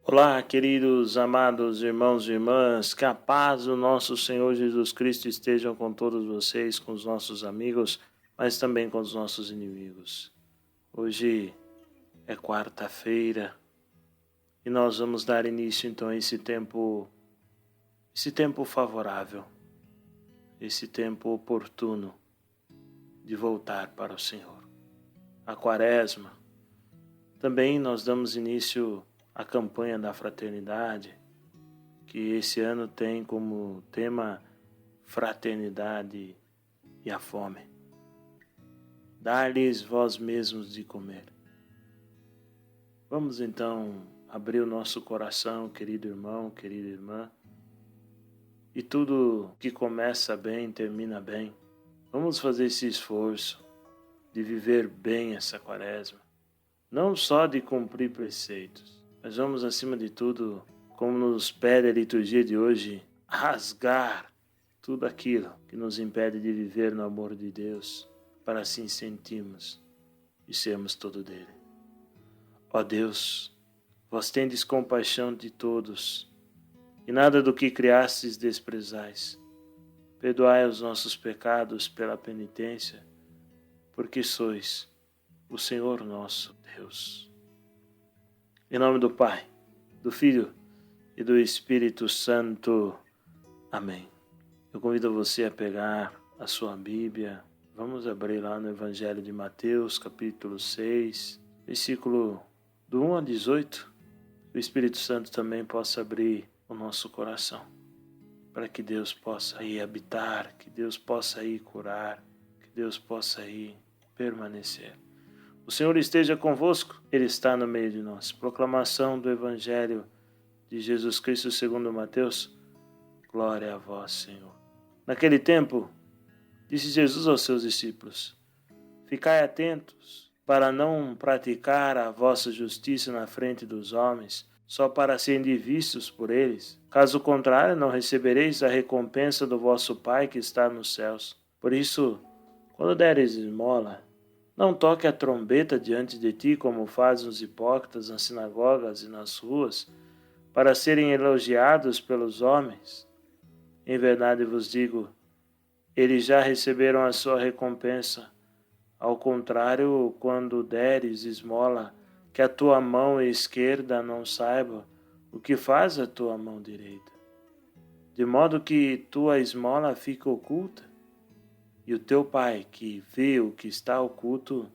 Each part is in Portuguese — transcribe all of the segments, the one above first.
Olá, queridos, amados irmãos e irmãs, que a paz do nosso Senhor Jesus Cristo esteja com todos vocês, com os nossos amigos, mas também com os nossos inimigos. Hoje é quarta-feira e nós vamos dar início então a esse tempo favorável, esse tempo oportuno de voltar para o Senhor. A Quaresma. Também nós damos início a campanha da fraternidade, que esse ano tem como tema fraternidade e a fome. Dar-lhes vós mesmos de comer. Vamos então abrir o nosso coração, querido irmão, querida irmã, e tudo que começa bem, termina bem. Vamos fazer esse esforço de viver bem essa Quaresma, não só de cumprir preceitos, mas vamos, acima de tudo, como nos pede a liturgia de hoje, rasgar tudo aquilo que nos impede de viver no amor de Deus, para assim sentirmos e sermos todo dele. Ó Deus, vós tendes compaixão de todos, e nada do que criastes desprezais. Perdoai os nossos pecados pela penitência, porque sois o Senhor nosso Deus. Em nome do Pai, do Filho e do Espírito Santo. Amém. Eu convido você a pegar a sua Bíblia. Vamos abrir lá no Evangelho de Mateus, capítulo 6, versículo do 1 a 18. O Espírito Santo também possa abrir o nosso coração, para que Deus possa aí habitar, que Deus possa aí curar, que Deus possa aí permanecer. O Senhor esteja convosco, Ele está no meio de nós. Proclamação do Evangelho de Jesus Cristo segundo Mateus. Glória a vós, Senhor. Naquele tempo, disse Jesus aos seus discípulos: Ficai atentos para não praticar a vossa justiça na frente dos homens, só para serem vistos por eles. Caso contrário, não recebereis a recompensa do vosso Pai que está nos céus. Por isso, quando deres esmola, não toque a trombeta diante de ti, como fazem os hipócritas nas sinagogas e nas ruas, para serem elogiados pelos homens. Em verdade vos digo, eles já receberam a sua recompensa. Ao contrário, quando deres esmola, que a tua mão esquerda não saiba o que faz a tua mão direita, de modo que tua esmola fica oculta, e o teu Pai, que vê o que está oculto,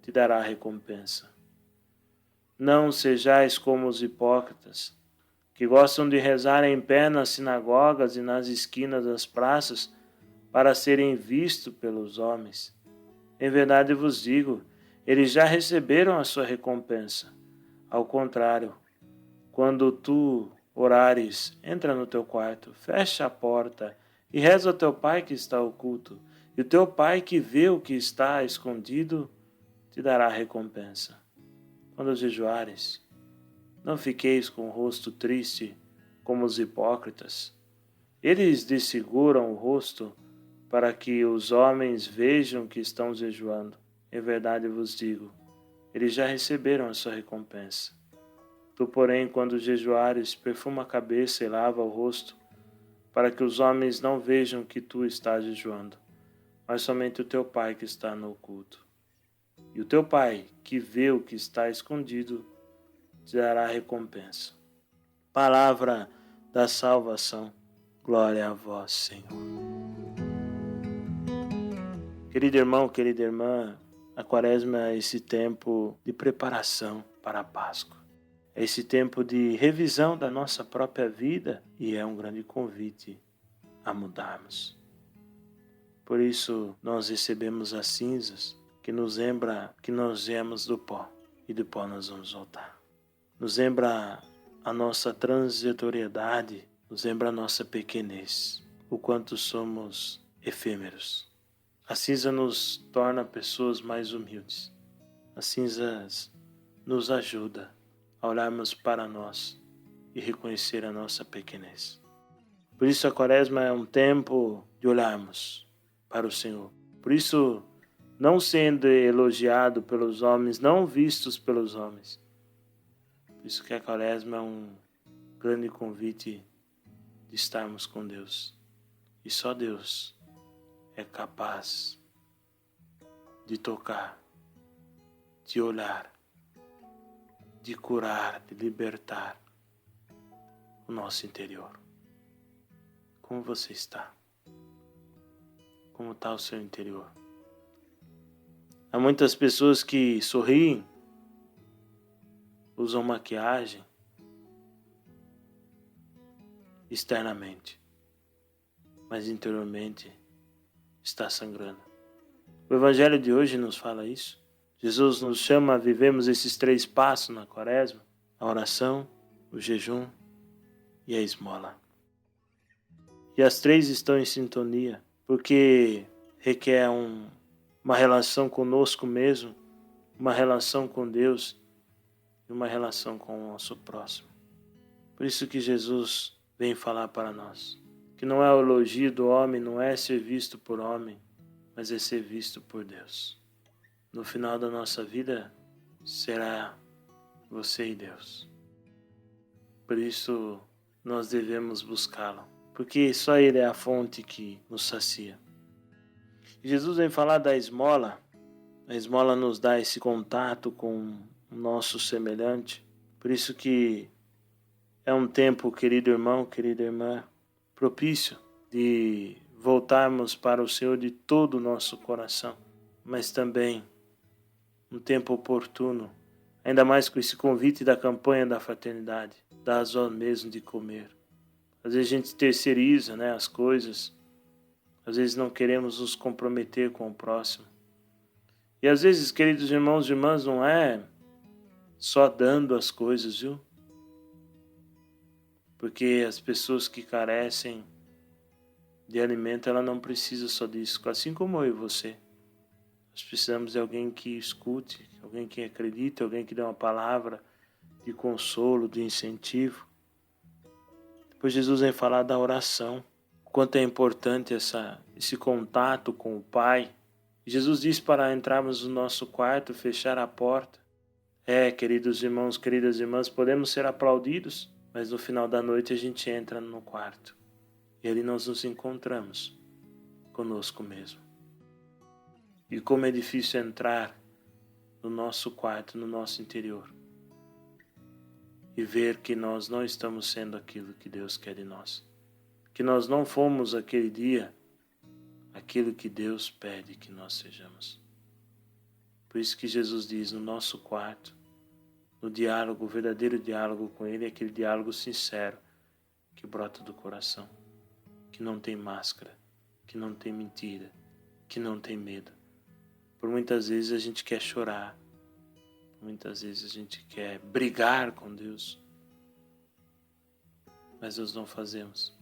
te dará recompensa. Não sejais como os hipócritas, que gostam de rezar em pé nas sinagogas e nas esquinas das praças, para serem vistos pelos homens. Em verdade vos digo, eles já receberam a sua recompensa. Ao contrário, quando tu orares, entra no teu quarto, fecha a porta e reza ao teu Pai que está oculto, e o teu Pai que vê o que está escondido te dará recompensa. Quando jejuares, não fiqueis com o rosto triste como os hipócritas. Eles desfiguram o rosto para que os homens vejam que estão jejuando. Em verdade vos digo, eles já receberam a sua recompensa. Tu, porém, quando jejuares, perfuma a cabeça e lava o rosto, para que os homens não vejam que tu estás jejuando, mas somente o teu Pai que está no oculto. E o teu Pai, que vê o que está escondido, te dará recompensa. Palavra da salvação. Glória a vós, Senhor. Querido irmão, querida irmã, a Quaresma é esse tempo de preparação para a Páscoa. É esse tempo de revisão da nossa própria vida e é um grande convite a mudarmos. Por isso, nós recebemos as cinzas, que nos lembra que nós viemos do pó, e do pó nós vamos voltar. Nos lembra a nossa transitoriedade, nos lembra a nossa pequenez, o quanto somos efêmeros. A cinza nos torna pessoas mais humildes. As cinzas nos ajudam a olharmos para nós e reconhecer a nossa pequenez. Por isso a Quaresma é um tempo de olharmos para o Senhor. Por isso não sendo elogiado pelos homens, não vistos pelos homens. Por isso que a Quaresma é um grande convite de estarmos com Deus. E só Deus é capaz de tocar, de olhar, de curar, de libertar o nosso interior. Como você está? Como está o seu interior? Há muitas pessoas que sorriem, usam maquiagem externamente, mas interiormente está sangrando. O Evangelho de hoje nos fala isso. Jesus nos chama a vivermos esses 3 passos na Quaresma: a oração, o jejum e a esmola. E as 3 estão em sintonia, porque requer uma relação conosco mesmo, uma relação com Deus e uma relação com o nosso próximo. Por isso que Jesus vem falar para nós, que não é o elogio do homem, não é ser visto por homem, mas é ser visto por Deus. No final da nossa vida, será você e Deus. Por isso, nós devemos buscá-lo, porque só Ele é a fonte que nos sacia. E Jesus vem falar da esmola. A esmola nos dá esse contato com o nosso semelhante. Por isso que é um tempo, querido irmão, querida irmã, propício de voltarmos para o Senhor de todo o nosso coração, mas também um tempo oportuno, ainda mais com esse convite da campanha da fraternidade, da razão mesmo de comer. Às vezes a gente terceiriza, as coisas, às vezes não queremos nos comprometer com o próximo. E às vezes, queridos irmãos e irmãs, não é só dando as coisas, viu? Porque as pessoas que carecem de alimento, ela não precisa só disso, assim como eu e você. Nós precisamos de alguém que escute, alguém que acredite, alguém que dê uma palavra de consolo, de incentivo. Depois Jesus vem falar da oração, o quanto é importante esse contato com o Pai. Jesus diz para entrarmos no nosso quarto, fechar a porta. Queridos irmãos, queridas irmãs, podemos ser aplaudidos, mas no final da noite a gente entra no quarto. E ali nós nos encontramos conosco mesmo. E como é difícil entrar no nosso quarto, no nosso interior, e ver que nós não estamos sendo aquilo que Deus quer de nós. Que nós não fomos aquele dia aquilo que Deus pede que nós sejamos. Por isso que Jesus diz, no nosso quarto, no diálogo, o verdadeiro diálogo com Ele é aquele diálogo sincero que brota do coração, que não tem máscara, que não tem mentira, que não tem medo. Por muitas vezes a gente quer chorar, muitas vezes a gente quer brigar com Deus, mas nós não fazemos,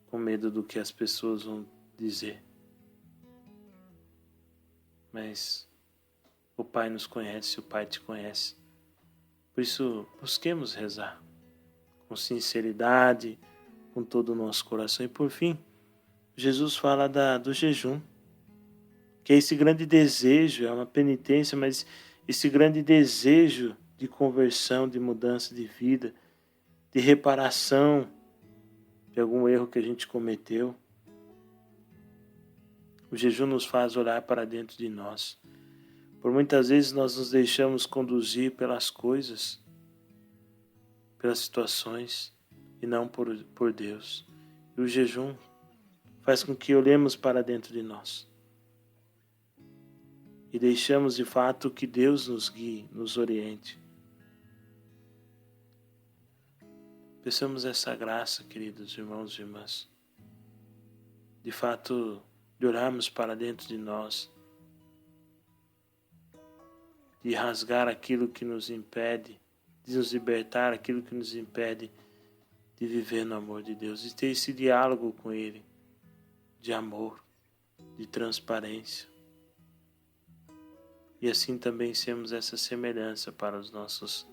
com medo do que as pessoas vão dizer. Mas o Pai nos conhece, o Pai te conhece. Por isso, busquemos rezar com sinceridade, com todo o nosso coração. E por fim, Jesus fala do jejum, que é esse grande desejo, é uma penitência, mas esse grande desejo de conversão, de mudança de vida, de reparação de algum erro que a gente cometeu. O jejum nos faz olhar para dentro de nós. Por muitas vezes nós nos deixamos conduzir pelas coisas, pelas situações, e não por Deus. E o jejum faz com que olhemos para dentro de nós e deixamos de fato que Deus nos guie, nos oriente. Peçamos essa graça, queridos irmãos e irmãs, de fato, de olharmos para dentro de nós, de rasgar aquilo que nos impede, de nos libertar aquilo que nos impede de viver no amor de Deus, e ter esse diálogo com Ele, de amor, de transparência. E assim também sermos essa semelhança para os nossos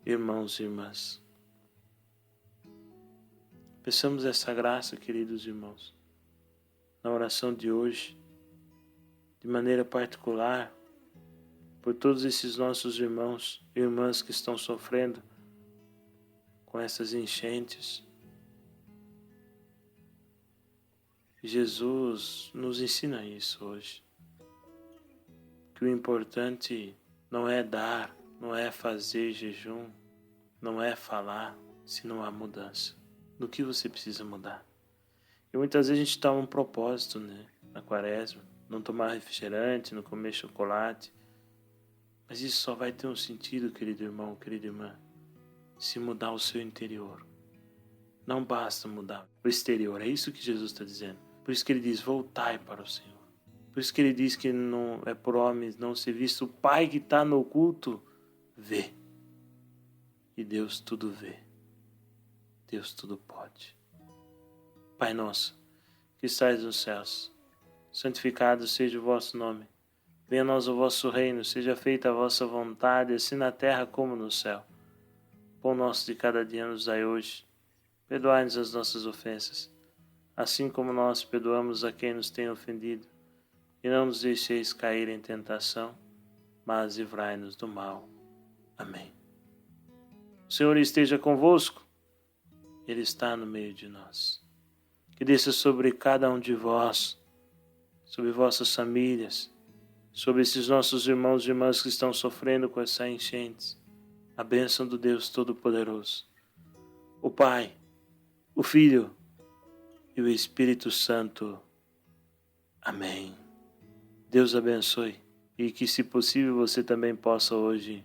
irmãos e irmãs. Peçamos essa graça, queridos irmãos, na oração de hoje, de maneira particular por todos esses nossos irmãos e irmãs que estão sofrendo com essas enchentes. Jesus nos ensina isso hoje, que o importante não é dar, não é fazer jejum, não é falar, senão a mudança. No que você precisa mudar? E muitas vezes a gente toma um propósito, na quaresma, não tomar refrigerante, não comer chocolate, mas isso só vai ter um sentido, querido irmão, querida irmã, se mudar o seu interior. Não basta mudar o exterior, é isso que Jesus está dizendo. Por isso que ele diz, voltai para o Senhor. Por isso que ele diz que não é por homens não ser visto. O Pai que está no oculto vê. E Deus tudo vê. Deus tudo pode. Pai nosso, que estais nos céus, santificado seja o vosso nome. Venha a nós o vosso reino, seja feita a vossa vontade, assim na terra como no céu. Pão nosso de cada dia nos dai hoje. Perdoai-nos as nossas ofensas, assim como nós perdoamos a quem nos tem ofendido. E não nos deixeis cair em tentação, mas livrai-nos do mal. Amém. O Senhor esteja convosco. Ele está no meio de nós. Que desça sobre cada um de vós, sobre vossas famílias, sobre esses nossos irmãos e irmãs que estão sofrendo com essa enchente, a bênção do Deus Todo-Poderoso, o Pai, o Filho e o Espírito Santo. Amém. Deus abençoe e que, se possível, você também possa hoje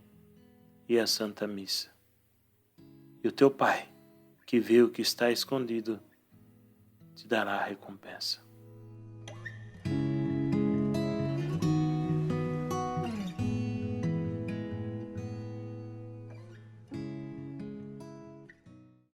ir à Santa Missa. E o teu Pai, que vê o que está escondido, te dará a recompensa.